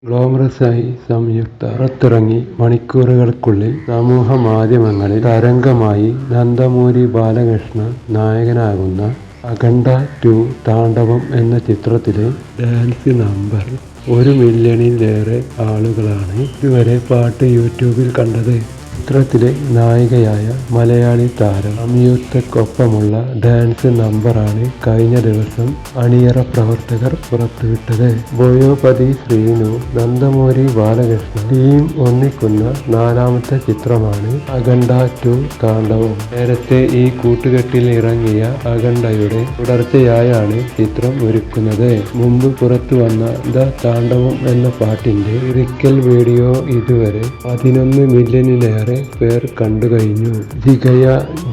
ഗ്ലാമറസായി സംയുക്ത പുറത്തിറങ്ങി മണിക്കൂറുകൾക്കുള്ളിൽ സമൂഹമാധ്യമങ്ങളിൽ തരംഗമായി. നന്ദമൂരി ബാലകൃഷ്ണൻ നായകനാകുന്ന അഖണ്ഡ 2 താണ്ഡവം എന്ന ചിത്രത്തിലെ ഡാൻസ് നമ്പർ 1 മില്യണിലേറെ ആളുകളാണ് ഇതുവരെ പാട്ട് യൂട്യൂബിൽ കണ്ടത്. ചിത്രത്തിലെ നായികയായ മലയാളി താരം സംയുക്തയ്ക്കൊപ്പമുള്ള ഡാൻസ് നമ്പറാണ് കഴിഞ്ഞ ദിവസം അണിയറ പ്രവർത്തകർ പുറത്തുവിട്ടത്. ബോയോപതി ശ്രീനു, നന്ദമൂരി ബാലകൃഷ്ണൻ ടീം ഒന്നിക്കുന്ന 4ാമത്തെ ചിത്രമാണ് അഖണ്ഡ 2 താണ്ഡവം. നേരത്തെ ഈ കൂട്ടുകെട്ടിൽ ഇറങ്ങിയ അഖണ്ഡയുടെ തുടർച്ചയായാണ് ചിത്രം ഒരുക്കുന്നത്. മുമ്പ് പുറത്തുവന്ന ദ താണ്ഡവം എന്ന പാട്ടിന്റെ ലിറിക്കൽ വീഡിയോ ഇതുവരെ 11 മില്യണിലേറെ പേർ കണ്ടുകഴിഞ്ഞു. ജിഗയ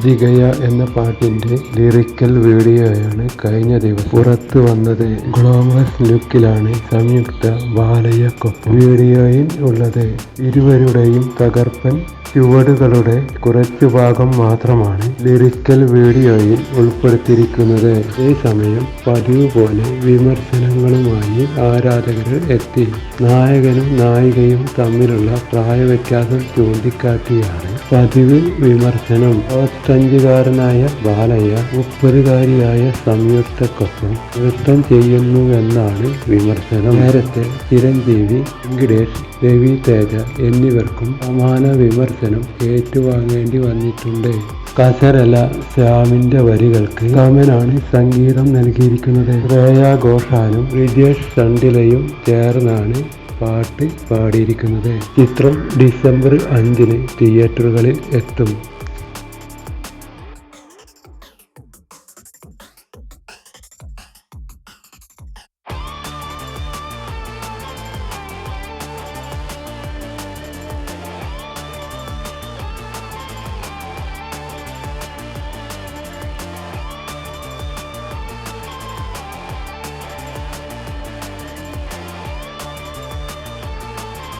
ജിഗയ എന്ന പാട്ടിന്റെ ലിറിക്കൽ വീഡിയോയാണ് കഴിഞ്ഞ ദിവസം പുറത്തു വന്നത്. ഗ്ലാമറസ് ലുക്കിലാണ് സംയുക്ത ബാലയ്യക്കൊപ്പം വീഡിയോയിൽ ഉള്ളത്. ഇരുവരുടെയും തകർപ്പൻ ചുവടുകളുടെ കുറച്ചു ഭാഗം മാത്രമാണ് ലിറിക്കൽ വീഡിയോയിൽ ഉൾപ്പെടുത്തിയിരിക്കുന്നത്. അതേസമയം പതിവ് പോലെ വിമർശനങ്ങളുമായി ആരാധകർ എത്തി. നായകനും നായികയും തമ്മിലുള്ള പ്രായവ്യത്യാസം ചൂണ്ടിക്കാട്ടിയാണ് പതിവ് വിമർശനം. 65കാരനായ ബാലയ്യ 30കാരിയായ സംയുക്തയ്ക്കൊപ്പം നൃത്തം ചെയ്യുന്നുവെന്നാണ് വിമർശനം. നേരത്തെ ചിരഞ്ജീവി, വെങ്കിടേഷ്, രവി തേജ എന്നിവർക്കും സമാന വിമർശനം ഏറ്റുവാങ്ങേണ്ടി വന്നിട്ടുണ്ട്. കസരല ശ്യാമിന്റെ വരികൾക്ക് കമനാണ് സംഗീതം നൽകിയിരിക്കുന്നത്. ശ്രേയ ഘോഷാലും റിജേഷ് ചണ്ഡിലയും ചേർന്നാണ് പാട്ട് പാടിയിരിക്കുന്നത്. ചിത്രം ഡിസംബർ 5 തിയേറ്ററുകളിൽ എത്തും.